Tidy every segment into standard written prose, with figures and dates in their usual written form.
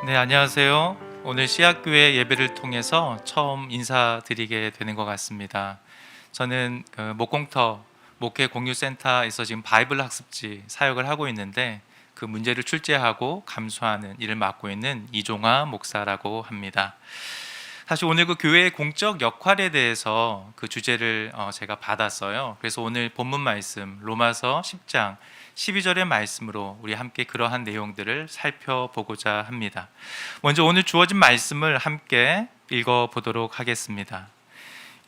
네, 안녕하세요. 오늘 씨앗교회 예배를 통해서 처음 인사드리게 되는 것 같습니다. 저는 목공터 목회 공유센터에서 지금 바이블 학습지 사역을 하고 있는데 그 문제를 출제하고 감수하는 일을 맡고 있는 이종화 목사라고 합니다. 사실 오늘 그 교회의 공적 역할에 대해서 그 주제를 제가 받았어요. 그래서 오늘 본문 말씀 로마서 10장 12절의 말씀으로 우리 함께 그러한 내용들을 살펴보고자 합니다. 먼저 오늘 주어진 말씀을 함께 읽어보도록 하겠습니다.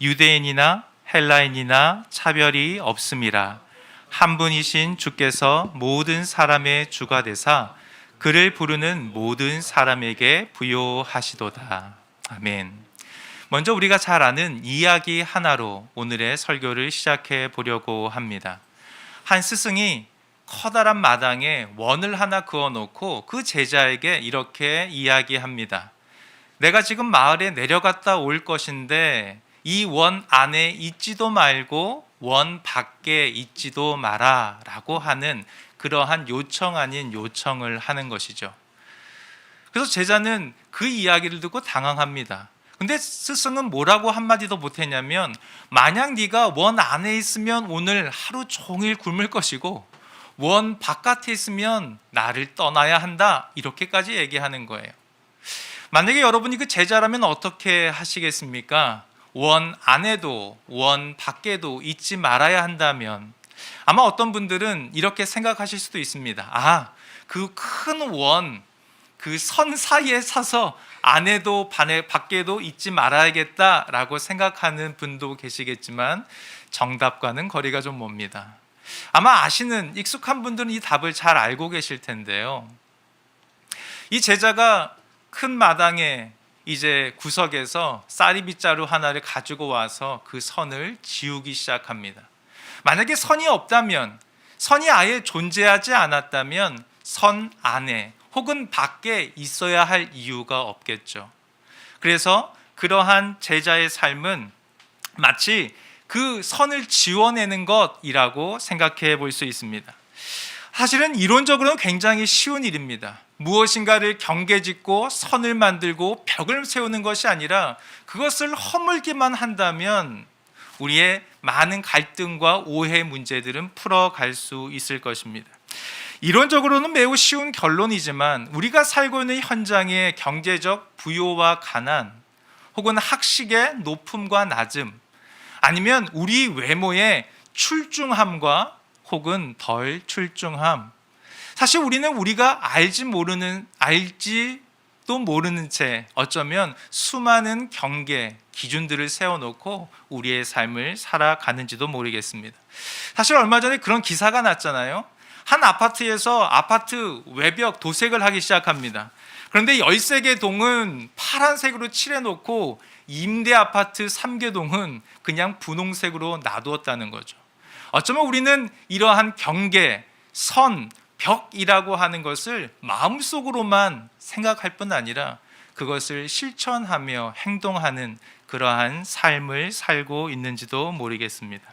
유대인이나 헬라인이나 차별이 없음이라 한 분이신 주께서 모든 사람의 주가 되사 그를 부르는 모든 사람에게 부요하시도다. 아멘. 먼저 우리가 잘 아는 이야기 하나로 오늘의 설교를 시작해 보려고 합니다. 한 스승이 커다란 마당에 원을 하나 그어놓고 그 제자에게 이렇게 이야기합니다. 내가 지금 마을에 내려갔다 올 것인데 이 원 안에 있지도 말고 원 밖에 있지도 마라 라고 하는 그러한 요청 아닌 요청을 하는 것이죠. 그래서 제자는 그 이야기를 듣고 당황합니다. 근데 스승은 뭐라고 한마디도 못했냐면 만약 네가 원 안에 있으면 오늘 하루 종일 굶을 것이고 원 바깥에 있으면 나를 떠나야 한다 이렇게까지 얘기하는 거예요. 만약에 여러분이 그 제자라면 어떻게 하시겠습니까? 원 안에도 원 밖에도 있지 말아야 한다면 아마 어떤 분들은 이렇게 생각하실 수도 있습니다. 그 큰 원, 그 선 사이에 서서 안에도 밖에도 있지 말아야겠다라고 생각하는 분도 계시겠지만 정답과는 거리가 좀 멉니다. 아마 아시는 익숙한 분들은 이 답을 잘 알고 계실 텐데요. 이 제자가 큰 마당에 이제 구석에서 쌀이빗자루 하나를 가지고 와서 그 선을 지우기 시작합니다. 만약에 선이 없다면, 선이 아예 존재하지 않았다면 선 안에 혹은 밖에 있어야 할 이유가 없겠죠. 그래서 그러한 제자의 삶은 마치 그 선을 지워내는 것이라고 생각해 볼 수 있습니다. 사실은 이론적으로는 굉장히 쉬운 일입니다. 무엇인가를 경계짓고 선을 만들고 벽을 세우는 것이 아니라 그것을 허물기만 한다면 우리의 많은 갈등과 오해 문제들은 풀어갈 수 있을 것입니다. 이론적으로는 매우 쉬운 결론이지만 우리가 살고 있는 현장의 경제적 부요와 가난 혹은 학식의 높음과 낮음 아니면 우리 외모의 출중함과 혹은 덜 출중함 사실 우리는 우리가 알지도 모르는 채 어쩌면 수많은 경계 기준들을 세워놓고 우리의 삶을 살아가는지도 모르겠습니다. 사실 얼마 전에 그런 기사가 났잖아요. 한 아파트에서 아파트 외벽 도색을 하기 시작합니다. 그런데 13개 동은 파란색으로 칠해놓고 임대 아파트 3개 동은 그냥 분홍색으로 놔두었다는 거죠. 어쩌면 우리는 이러한 경계, 선, 벽이라고 하는 것을 마음속으로만 생각할 뿐 아니라 그것을 실천하며 행동하는 그러한 삶을 살고 있는지도 모르겠습니다.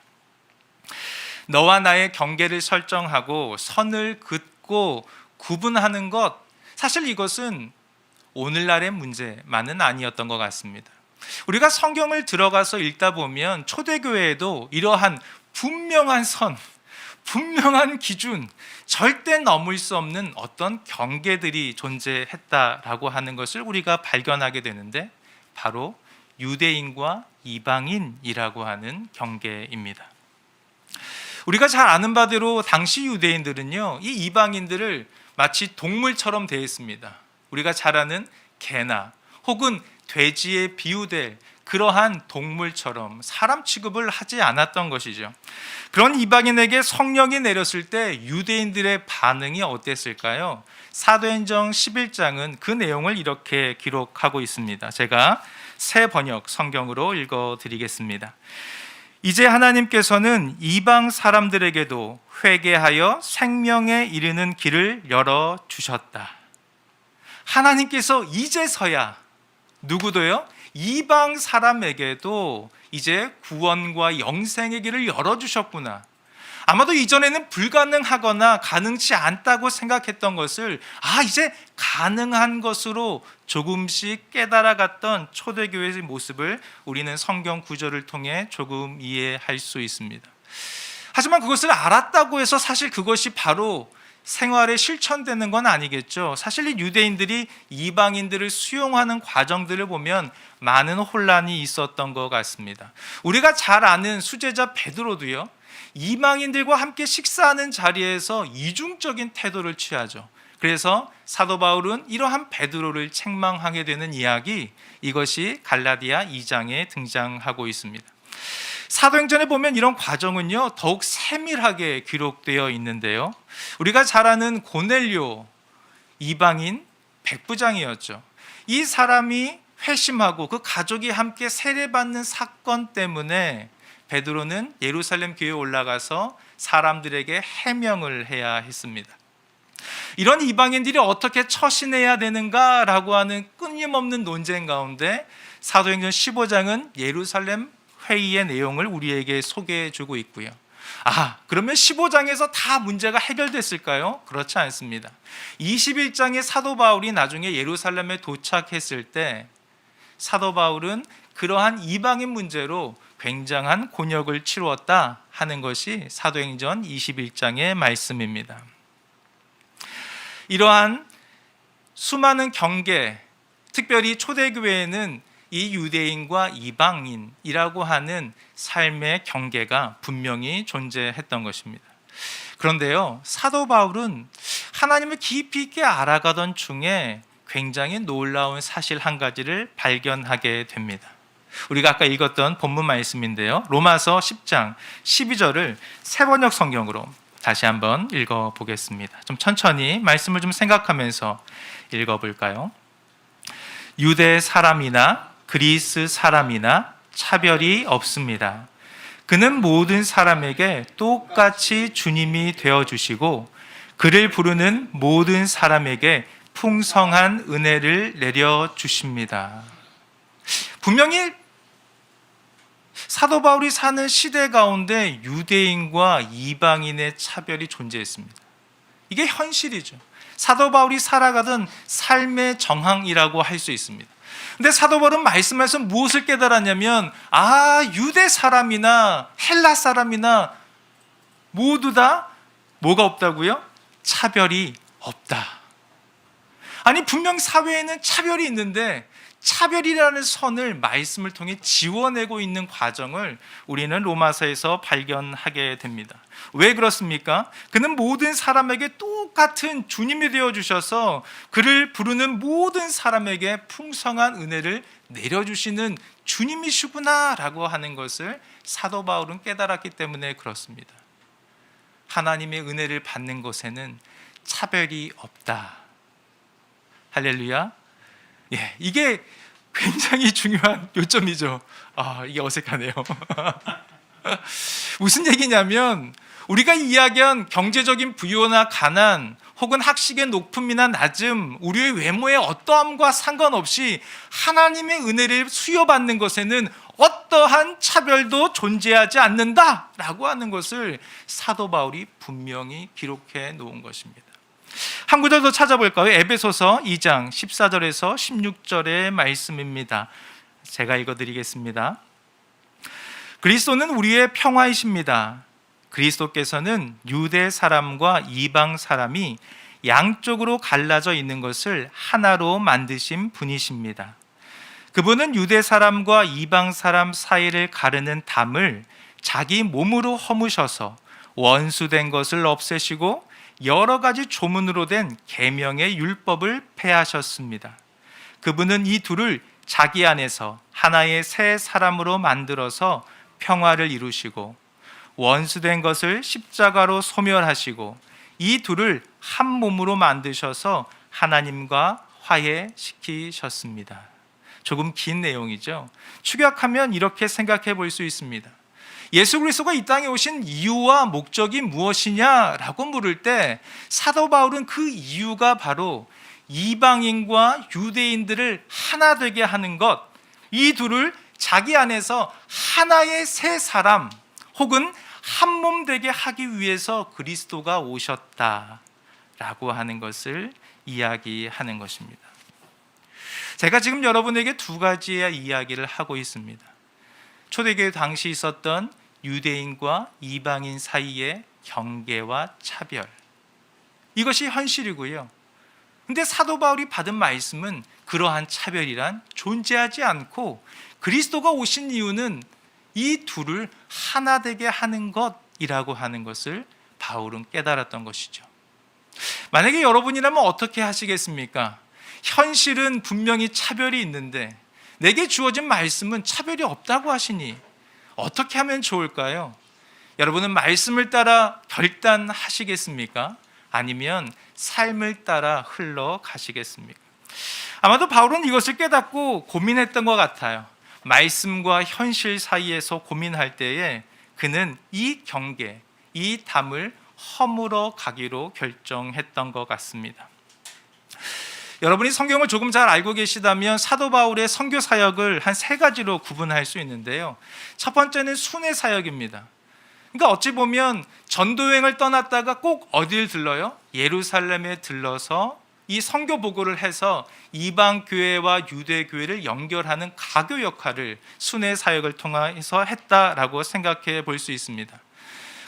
너와 나의 경계를 설정하고 선을 긋고 구분하는 것, 사실 이것은 오늘날의 문제만은 아니었던 것 같습니다. 우리가 성경을 들어가서 읽다 보면 초대교회에도 이러한 분명한 선, 분명한 기준, 절대 넘을 수 없는 어떤 경계들이 존재했다라고 하는 것을 우리가 발견하게 되는데 바로 유대인과 이방인이라고 하는 경계입니다. 우리가 잘 아는 바대로 당시 유대인들은요, 이 이방인들을 마치 동물처럼 대했습니다. 우리가 잘 아는 개나 혹은 돼지에 비유될 그러한 동물처럼 사람 취급을 하지 않았던 것이죠. 그런 이방인에게 성령이 내렸을 때 유대인들의 반응이 어땠을까요? 사도행전 11장은 그 내용을 이렇게 기록하고 있습니다. 제가 새 번역 성경으로 읽어드리겠습니다. 이제 하나님께서는 이방 사람들에게도 회개하여 생명에 이르는 길을 열어주셨다. 하나님께서 이제서야 누구도요? 이방 사람에게도 이제 구원과 영생의 길을 열어주셨구나. 아마도 이전에는 불가능하거나 가능치 않다고 생각했던 것을 이제 가능한 것으로 조금씩 깨달아갔던 초대교회의 모습을 우리는 성경 구절을 통해 조금 이해할 수 있습니다. 하지만 그것을 알았다고 해서 사실 그것이 바로 생활에 실천되는 건 아니겠죠. 사실 이 유대인들이 이방인들을 수용하는 과정들을 보면 많은 혼란이 있었던 것 같습니다. 우리가 잘 아는 수제자 베드로도요, 이방인들과 함께 식사하는 자리에서 이중적인 태도를 취하죠. 그래서 사도 바울은 이러한 베드로를 책망하게 되는 이야기, 이것이 갈라디아 2장에 등장하고 있습니다. 사도행전에 보면 이런 과정은요 더욱 세밀하게 기록되어 있는데요, 우리가 잘 아는 고넬료, 이방인 백부장이었죠. 이 사람이 회심하고 그 가족이 함께 세례받는 사건 때문에 베드로는 예루살렘 교회에 올라가서 사람들에게 해명을 해야 했습니다. 이런 이방인들이 어떻게 처신해야 되는가라고 하는 끊임없는 논쟁 가운데 사도행전 15장은 예루살렘 회의의 내용을 우리에게 소개해 주고 있고요. 그러면 15장에서 다 문제가 해결됐을까요? 그렇지 않습니다. 21장의 사도 바울이 나중에 예루살렘에 도착했을 때 사도 바울은 그러한 이방인 문제로 굉장한 곤욕을 치루었다 하는 것이 사도행전 21장의 말씀입니다. 이러한 수많은 경계, 특별히 초대교회에는 이 유대인과 이방인이라고 하는 삶의 경계가 분명히 존재했던 것입니다. 그런데요, 사도 바울은 하나님을 깊이 있게 알아가던 중에 굉장히 놀라운 사실 한 가지를 발견하게 됩니다. 우리가 아까 읽었던 본문 말씀인데요, 로마서 10장 12절을 새번역 성경으로 다시 한번 읽어보겠습니다. 좀 천천히 말씀을 좀 생각하면서 읽어볼까요? 유대 사람이나 그리스 사람이나 차별이 없습니다. 그는 모든 사람에게 똑같이 주님이 되어주시고 그를 부르는 모든 사람에게 풍성한 은혜를 내려주십니다. 분명히 사도 바울이 사는 시대 가운데 유대인과 이방인의 차별이 존재했습니다. 이게 현실이죠. 사도 바울이 살아가던 삶의 정황이라고 할 수 있습니다. 근데 사도 바울은 말씀에서 무엇을 깨달았냐면 유대 사람이나 헬라 사람이나 모두 다 뭐가 없다고요? 차별이 없다. 분명 사회에는 차별이 있는데 차별이라는 선을 말씀을 통해 지워내고 있는 과정을 우리는 로마서에서 발견하게 됩니다. 왜 그렇습니까? 그는 모든 사람에게 똑같은 주님이 되어주셔서 그를 부르는 모든 사람에게 풍성한 은혜를 내려주시는 주님이시구나 라고 하는 것을 사도 바울은 깨달았기 때문에 그렇습니다. 하나님의 은혜를 받는 것에는 차별이 없다. 할렐루야. 이게 굉장히 중요한 요점이죠. 이게 어색하네요. 무슨 얘기냐면 우리가 이야기한 경제적인 부요나 가난 혹은 학식의 높음이나 낮음, 우리의 외모의 어떠함과 상관없이 하나님의 은혜를 수여받는 것에는 어떠한 차별도 존재하지 않는다라고 하는 것을 사도 바울이 분명히 기록해 놓은 것입니다. 한 구절 더 찾아볼까요? 에베소서 2장 14절에서 16절의 말씀입니다. 제가 읽어드리겠습니다. 그리스도는 우리의 평화이십니다. 그리스도께서는 유대 사람과 이방 사람이 양쪽으로 갈라져 있는 것을 하나로 만드신 분이십니다. 그분은 유대 사람과 이방 사람 사이를 가르는 담을 자기 몸으로 허무셔서 원수된 것을 없애시고 여러 가지 조문으로 된 계명의 율법을 폐하셨습니다. 그분은 이 둘을 자기 안에서 하나의 새 사람으로 만들어서 평화를 이루시고 원수된 것을 십자가로 소멸하시고 이 둘을 한 몸으로 만드셔서 하나님과 화해시키셨습니다. 조금 긴 내용이죠. 축약하면 이렇게 생각해 볼 수 있습니다. 예수 그리스도가 이 땅에 오신 이유와 목적이 무엇이냐라고 물을 때 사도 바울은 그 이유가 바로 이방인과 유대인들을 하나 되게 하는 것, 이 둘을 자기 안에서 하나의 새 사람 혹은 한 몸 되게 하기 위해서 그리스도가 오셨다라고 하는 것을 이야기하는 것입니다. 제가 지금 여러분에게 두 가지의 이야기를 하고 있습니다. 초대교회 당시 있었던 유대인과 이방인 사이의 경계와 차별, 이것이 현실이고요. 근데 사도 바울이 받은 말씀은 그러한 차별이란 존재하지 않고 그리스도가 오신 이유는 이 둘을 하나 되게 하는 것이라고 하는 것을 바울은 깨달았던 것이죠. 만약에 여러분이라면 어떻게 하시겠습니까? 현실은 분명히 차별이 있는데 내게 주어진 말씀은 차별이 없다고 하시니 어떻게 하면 좋을까요? 여러분은 말씀을 따라 결단하시겠습니까? 아니면 삶을 따라 흘러가시겠습니까? 아마도 바울은 이것을 깨닫고 고민했던 것 같아요. 말씀과 현실 사이에서 고민할 때에 그는 이 경계, 이 담을 허물어 가기로 결정했던 것 같습니다. 여러분이 성경을 조금 잘 알고 계시다면 사도 바울의 선교 사역을 한 세 가지로 구분할 수 있는데요. 첫 번째는 순회 사역입니다. 그러니까 어찌 보면 전도여행을 떠났다가 꼭 어디를 들러요? 예루살렘에 들러서 이 선교 보고를 해서 이방 교회와 유대 교회를 연결하는 가교 역할을 순회 사역을 통해서 했다라고 생각해 볼 수 있습니다.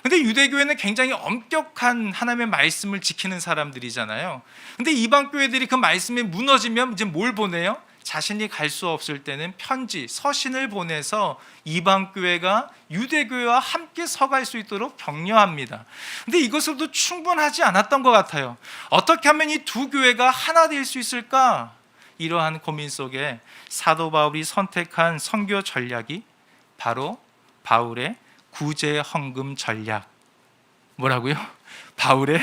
근데 유대교회는 굉장히 엄격한 하나님의 말씀을 지키는 사람들이잖아요. 근데 이방 교회들이 그 말씀이 무너지면 이제 뭘 보내요? 자신이 갈 수 없을 때는 편지, 서신을 보내서 이방 교회가 유대교회와 함께 서갈 수 있도록 격려합니다. 근데 이것으로도 충분하지 않았던 것 같아요. 어떻게 하면 이 두 교회가 하나 될 수 있을까? 이러한 고민 속에 사도 바울이 선택한 선교 전략이 바로 바울의 구제 헌금 전략. 뭐라고요? 바울의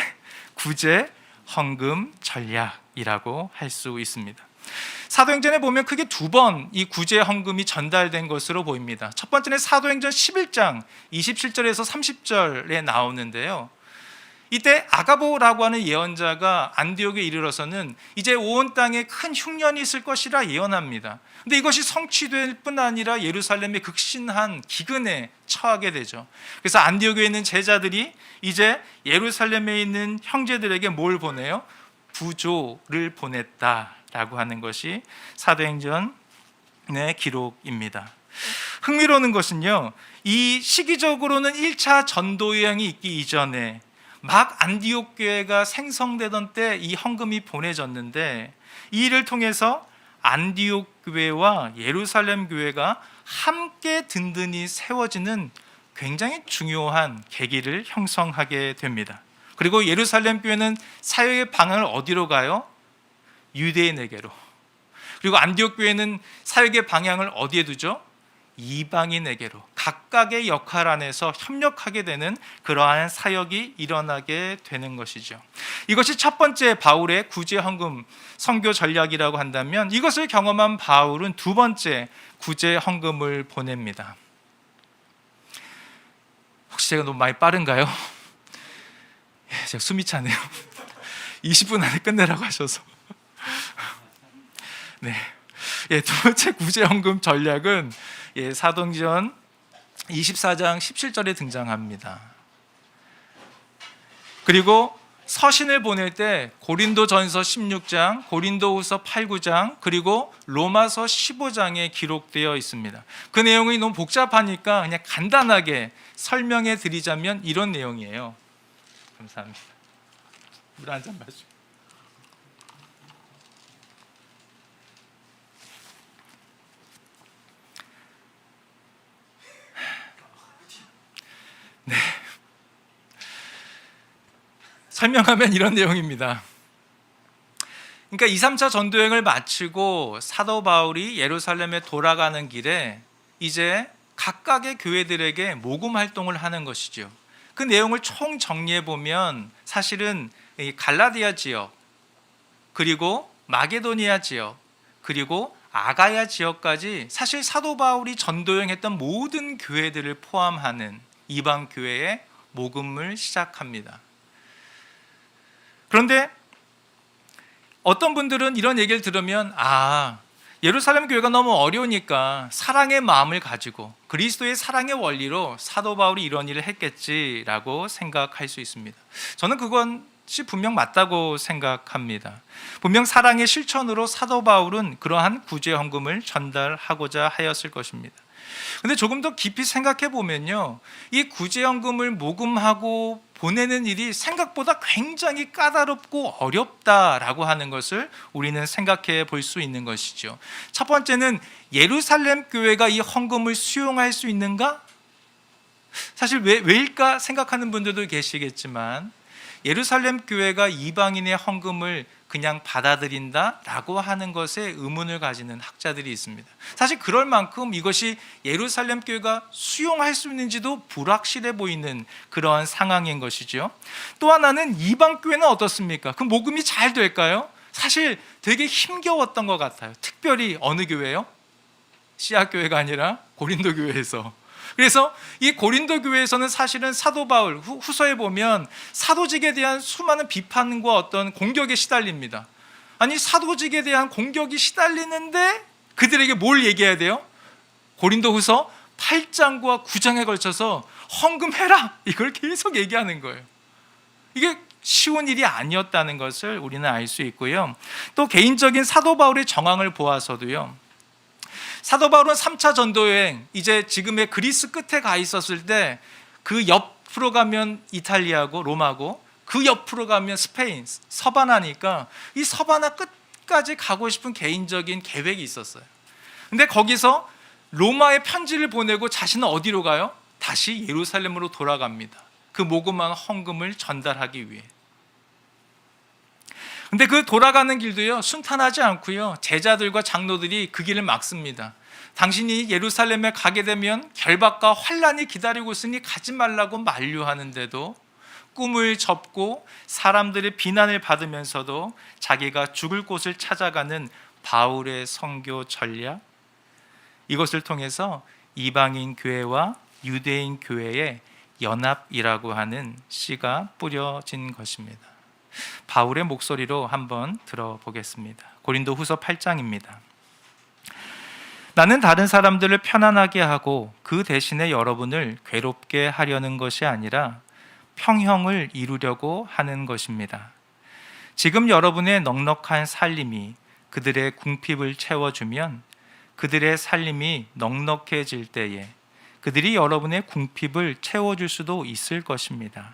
구제 헌금 전략이라고 할 수 있습니다. 사도행전에 보면 크게 두 번 이 구제 헌금이 전달된 것으로 보입니다. 첫 번째는 사도행전 11장 27절에서 30절에 나오는데요. 이때 아가보라고 하는 예언자가 안디옥에 이르러서는 이제 온 땅에 큰 흉년이 있을 것이라 예언합니다. 근데 이것이 성취될 뿐 아니라 예루살렘의 극심한 기근에 처하게 되죠. 그래서 안디옥에 있는 제자들이 이제 예루살렘에 있는 형제들에게 뭘 보내요? 부조를 보냈다라고 하는 것이 사도행전의 기록입니다. 흥미로운 것은요, 이 시기적으로는 1차 전도 여행이 있기 이전에 막 안디옥 교회가 생성되던 때 이 헌금이 보내졌는데, 이 일을 통해서 안디옥 교회와 예루살렘 교회가 함께 든든히 세워지는 굉장히 중요한 계기를 형성하게 됩니다. 그리고 예루살렘 교회는 사역의 방향을 어디로 가요? 유대인에게로. 그리고 안디옥 교회는 사역의 방향을 어디에 두죠? 이방인에게로. 각각의 역할 안에서 협력하게 되는 그러한 사역이 일어나게 되는 것이죠. 이것이 첫 번째 바울의 구제 헌금 선교 전략이라고 한다면, 이것을 경험한 바울은 두 번째 구제 헌금을 보냅니다. 혹시 제가 너무 많이 빠른가요? 제가 숨이 차네요. 20분 안에 끝내라고 하셔서. 네. 두 번째 구제 헌금 전략은 사도행전 24장 17절에 등장합니다. 그리고 서신을 보낼 때 고린도전서 16장, 고린도후서 8, 9장, 그리고 로마서 15장에 기록되어 있습니다. 그 내용이 너무 복잡하니까 그냥 간단하게 설명해 드리자면 이런 내용이에요. 감사합니다. 물 한 잔 마시고. 네. 설명하면 이런 내용입니다. 그러니까 2, 3차 전도여행을 마치고 사도 바울이 예루살렘에 돌아가는 길에 이제 각각의 교회들에게 모금 활동을 하는 것이죠. 그 내용을 총 정리해 보면 사실은 갈라디아 지역, 그리고 마게도니아 지역, 그리고 아가야 지역까지 사실 사도 바울이 전도여행했던 모든 교회들을 포함하는 이방 교회에 모금을 시작합니다. 그런데 어떤 분들은 이런 얘기를 들으면 예루살렘 교회가 너무 어려우니까 사랑의 마음을 가지고 그리스도의 사랑의 원리로 사도 바울이 이런 일을 했겠지라고 생각할 수 있습니다. 저는 그것이 분명 맞다고 생각합니다. 분명 사랑의 실천으로 사도 바울은 그러한 구제 헌금을 전달하고자 하였을 것입니다. 근데 조금 더 깊이 생각해 보면요, 이 구제연금을 모금하고 보내는 일이 생각보다 굉장히 까다롭고 어렵다라고 하는 것을 우리는 생각해 볼 수 있는 것이죠. 첫 번째는 예루살렘 교회가 이 헌금을 수용할 수 있는가? 사실 왜일까 생각하는 분들도 계시겠지만, 예루살렘 교회가 이방인의 헌금을 그냥 받아들인다라고 하는 것에 의문을 가지는 학자들이 있습니다. 사실 그럴 만큼 이것이 예루살렘 교회가 수용할 수 있는지도 불확실해 보이는 그러한 상황인 것이죠. 또 하나는 이방 교회는 어떻습니까? 그 모금이 잘 될까요? 사실 되게 힘겨웠던 것 같아요. 특별히 어느 교회요? 씨앗 교회가 아니라 고린도 교회에서. 그래서 이 고린도 교회에서는 사실은 사도 바울 후서에 보면 사도직에 대한 수많은 비판과 어떤 공격에 시달립니다. 아니, 사도직에 대한 공격이 시달리는데 그들에게 뭘 얘기해야 돼요? 고린도 후서 8장과 9장에 걸쳐서 헌금해라, 이걸 계속 얘기하는 거예요. 이게 쉬운 일이 아니었다는 것을 우리는 알 수 있고요. 또 개인적인 사도 바울의 정황을 보아서도요, 사도 바울은 3차 전도여행, 이제 지금의 그리스 끝에 가 있었을 때 그 옆으로 가면 이탈리아고 로마고 그 옆으로 가면 스페인, 서바나니까 이 서바나 끝까지 가고 싶은 개인적인 계획이 있었어요. 근데 거기서 로마에 편지를 보내고 자신은 어디로 가요? 다시 예루살렘으로 돌아갑니다. 그 모금한 헌금을 전달하기 위해. 근데 그 돌아가는 길도요, 순탄하지 않고요, 제자들과 장로들이 그 길을 막습니다. 당신이 예루살렘에 가게 되면 결박과 환란이 기다리고 있으니 가지 말라고 만류하는데도 꿈을 접고 사람들의 비난을 받으면서도 자기가 죽을 곳을 찾아가는 바울의 선교 전략, 이것을 통해서 이방인 교회와 유대인 교회의 연합이라고 하는 씨가 뿌려진 것입니다. 바울의 목소리로 한번 들어보겠습니다. 고린도 후서 8장입니다. 나는 다른 사람들을 편안하게 하고 그 대신에 여러분을 괴롭게 하려는 것이 아니라 평형을 이루려고 하는 것입니다. 지금 여러분의 넉넉한 살림이 그들의 궁핍을 채워주면 그들의 살림이 넉넉해질 때에 그들이 여러분의 궁핍을 채워줄 수도 있을 것입니다.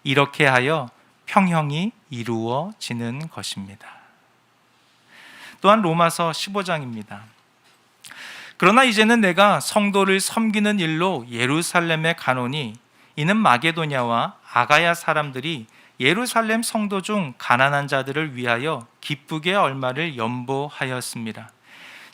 이렇게 하여 평형이 이루어지는 것입니다. 또한 로마서 15장입니다. 그러나 이제는 내가 성도를 섬기는 일로 예루살렘에 가노니 이는 마게도냐와 아가야 사람들이 예루살렘 성도 중 가난한 자들을 위하여 기쁘게 얼마를 연보하였습니다.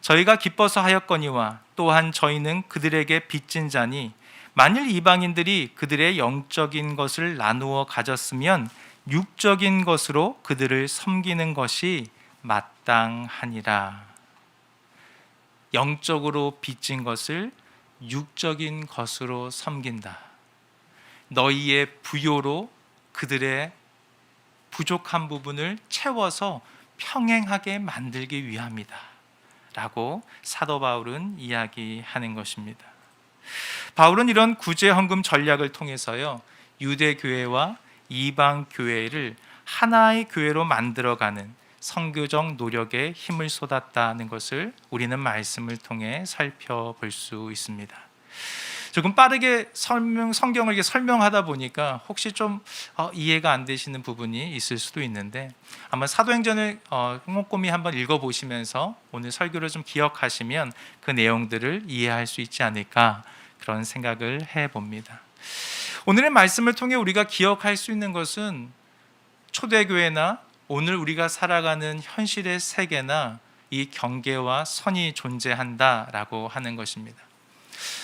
저희가 기뻐서 하였거니와 또한 저희는 그들에게 빚진 자니 만일 이방인들이 그들의 영적인 것을 나누어 가졌으면 육적인 것으로 그들을 섬기는 것이 마땅하니라. 영적으로 빚진 것을 육적인 것으로 섬긴다. 너희의 부요로 그들의 부족한 부분을 채워서 평행하게 만들기 위함이다 라고 사도 바울은 이야기하는 것입니다. 바울은 이런 구제 헌금 전략을 통해서요, 유대 교회와 이방 교회를 하나의 교회로 만들어가는 선교적 노력에 힘을 쏟았다는 것을 우리는 말씀을 통해 살펴볼 수 있습니다. 조금 빠르게 성경을 이렇게 설명하다 보니까 혹시 좀 이해가 안 되시는 부분이 있을 수도 있는데, 아마 사도행전을 꼼꼼히 한번 읽어보시면서 오늘 설교를 좀 기억하시면 그 내용들을 이해할 수 있지 않을까, 그런 생각을 해봅니다. 오늘의 말씀을 통해 우리가 기억할 수 있는 것은 초대교회나 오늘 우리가 살아가는 현실의 세계나 이 경계와 선이 존재한다라고 하는 것입니다.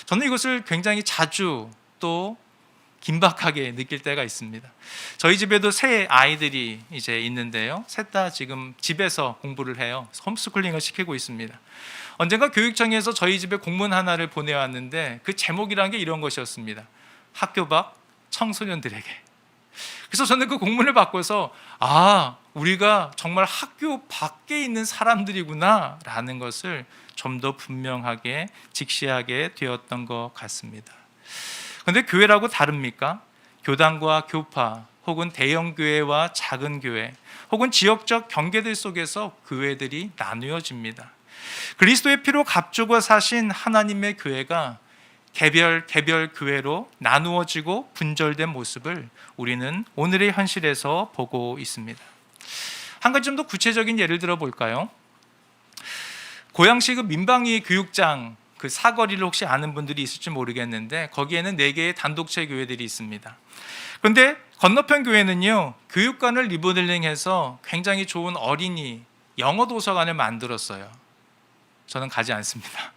저는 이것을 굉장히 자주 또 긴박하게 느낄 때가 있습니다. 저희 집에도 새 아이들이 이제 있는데요, 셋 다 지금 집에서 공부를 해요. 홈스쿨링을 시키고 있습니다. 언젠가 교육청에서 저희 집에 공문 하나를 보내왔는데 그 제목이란 게 이런 것이었습니다. 학교 밖 청소년들에게. 그래서 저는 그 공문을 받고서 우리가 정말 학교 밖에 있는 사람들이구나 라는 것을 좀 더 분명하게 직시하게 되었던 것 같습니다. 그런데 교회라고 다릅니까? 교단과 교파 혹은 대형 교회와 작은 교회 혹은 지역적 경계들 속에서 교회들이 나누어집니다. 그리스도의 피로 값주고 사신 하나님의 교회가 개별 교회로 나누어지고 분절된 모습을 우리는 오늘의 현실에서 보고 있습니다. 한 가지 좀 더 구체적인 예를 들어 볼까요? 고양시 그 민방위 교육장 그 사거리를 혹시 아는 분들이 있을지 모르겠는데 거기에는 4개의 단독체 교회들이 있습니다. 그런데 건너편 교회는요, 교육관을 리모델링해서 굉장히 좋은 어린이 영어 도서관을 만들었어요. 저는 가지 않습니다.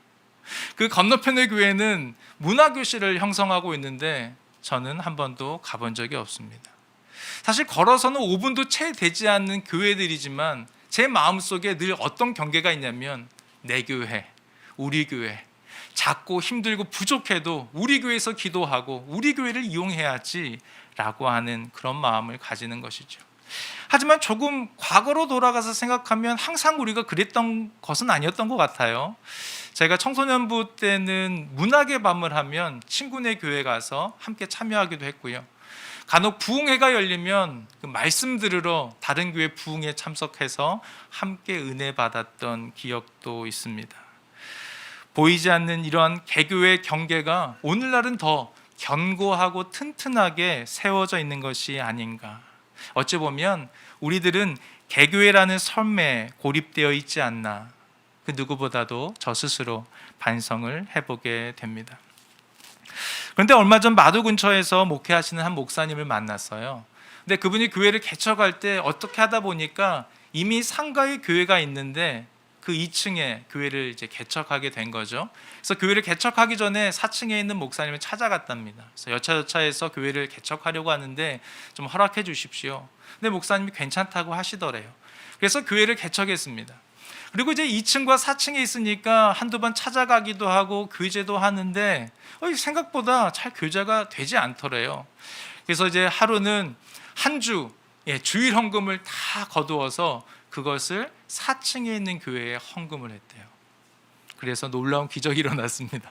그 건너편의 교회는 문화교실을 형성하고 있는데 저는 한 번도 가본 적이 없습니다. 사실 걸어서는 5분도 채 되지 않는 교회들이지만 제 마음속에 늘 어떤 경계가 있냐면 내 교회, 우리 교회, 작고 힘들고 부족해도 우리 교회에서 기도하고 우리 교회를 이용해야지 라고 하는 그런 마음을 가지는 것이죠. 하지만 조금 과거로 돌아가서 생각하면 항상 우리가 그랬던 것은 아니었던 것 같아요. 제가 청소년부 때는 문학의 밤을 하면 친구네 교회 가서 함께 참여하기도 했고요. 간혹 부흥회가 열리면 그 말씀 들으러 다른 교회 부흥회에 참석해서 함께 은혜 받았던 기억도 있습니다. 보이지 않는 이러한 개교의 경계가 오늘날은 더 견고하고 튼튼하게 세워져 있는 것이 아닌가. 어찌 보면 우리들은 개교회라는 설매에 고립되어 있지 않나, 그 누구보다도 저 스스로 반성을 해보게 됩니다. 그런데 얼마 전 마도 근처에서 목회하시는 한 목사님을 만났어요. 근데 그분이 교회를 개척할 때 어떻게 하다 보니까 이미 상가에 교회가 있는데 그 2층에 교회를 이제 개척하게 된 거죠. 그래서 교회를 개척하기 전에 4층에 있는 목사님을 찾아갔답니다. 그래서 여차여차해서 교회를 개척하려고 하는데 좀 허락해 주십시오. 근데 목사님이 괜찮다고 하시더래요. 그래서 교회를 개척했습니다. 그리고 이제 2층과 4층에 있으니까 한두 번 찾아가기도 하고 교제도 하는데 생각보다 잘 교제가 되지 않더래요. 그래서 이제 하루는 한 주 주일 헌금을 다 거두어서 그것을 4층에 있는 교회에 헌금을 했대요. 그래서 놀라운 기적이 일어났습니다.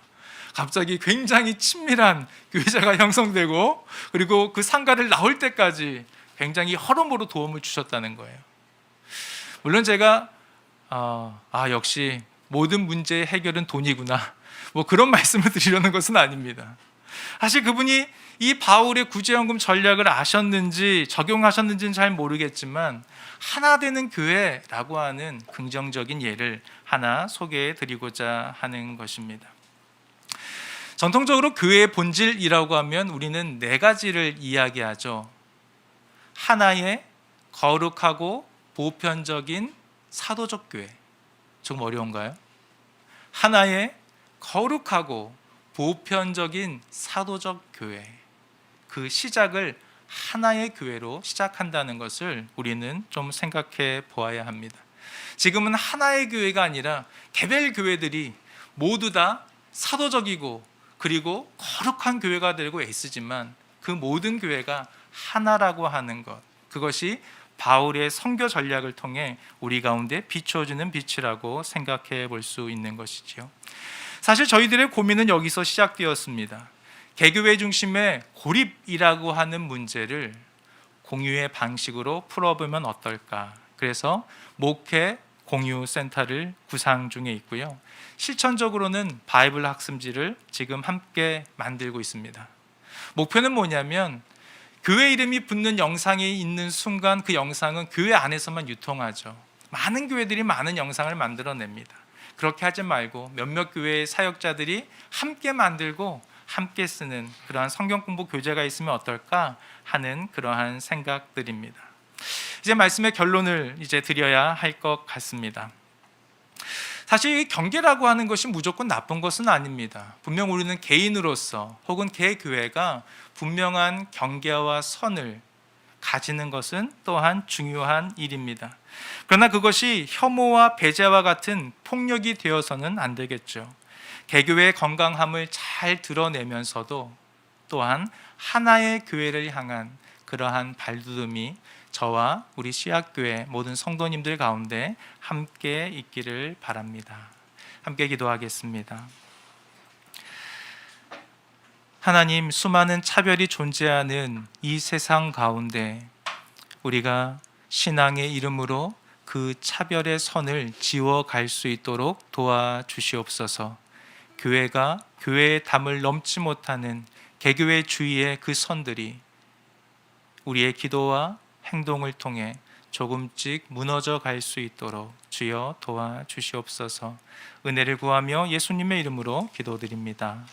갑자기 굉장히 친밀한 교제가 형성되고 그리고 그 상가를 나올 때까지 굉장히 여러모로 도움을 주셨다는 거예요. 물론 제가 역시 모든 문제의 해결은 돈이구나 그런 말씀을 드리려는 것은 아닙니다. 사실 그분이 이 바울의 구제연금 전략을 아셨는지 적용하셨는지는 잘 모르겠지만 하나 되는 교회라고 하는 긍정적인 예를 하나 소개해 드리고자 하는 것입니다. 전통적으로 교회의 본질이라고 하면 우리는 4가지를 이야기하죠. 하나의 거룩하고 보편적인 사도적 교회. 조금 어려운가요? 하나의 거룩하고 보편적인 사도적 교회. 그 시작을 하나의 교회로 시작한다는 것을 우리는 좀 생각해 보아야 합니다. 지금은 하나의 교회가 아니라 개별 교회들이 모두 다 사도적이고 그리고 거룩한 교회가 되고 애쓰지만 그 모든 교회가 하나라고 하는 것, 그것이 바울의 선교 전략을 통해 우리 가운데 비춰주는 빛이라고 생각해 볼 수 있는 것이지요. 사실 저희들의 고민은 여기서 시작되었습니다. 개교회 중심의 고립이라고 하는 문제를 공유의 방식으로 풀어보면 어떨까. 그래서 목회 공유센터를 구상 중에 있고요. 실천적으로는 바이블 학습지를 지금 함께 만들고 있습니다. 목표는 뭐냐면 교회 이름이 붙는 영상이 있는 순간 그 영상은 교회 안에서만 유통하죠. 많은 교회들이 많은 영상을 만들어냅니다. 그렇게 하지 말고 몇몇 교회의 사역자들이 함께 만들고 함께 쓰는 그러한 성경 공부 교재가 있으면 어떨까 하는 그러한 생각들입니다. 이제 말씀의 결론을 이제 드려야 할 것 같습니다. 사실 이 경계라고 하는 것이 무조건 나쁜 것은 아닙니다. 분명 우리는 개인으로서 혹은 개교회가 분명한 경계와 선을 가지는 것은 또한 중요한 일입니다. 그러나 그것이 혐오와 배제와 같은 폭력이 되어서는 안 되겠죠. 개교회의 건강함을 잘 드러내면서도 또한 하나의 교회를 향한 그러한 발돋움이 저와 우리 씨앗교회 모든 성도님들 가운데 함께 있기를 바랍니다. 함께 기도하겠습니다. 하나님, 수많은 차별이 존재하는 이 세상 가운데 우리가 신앙의 이름으로 그 차별의 선을 지워갈 수 있도록 도와주시옵소서. 교회가 교회의 담을 넘지 못하는 개교회 주위의 그 선들이 우리의 기도와 행동을 통해 조금씩 무너져 갈 수 있도록 주여 도와주시옵소서. 은혜를 구하며 예수님의 이름으로 기도드립니다.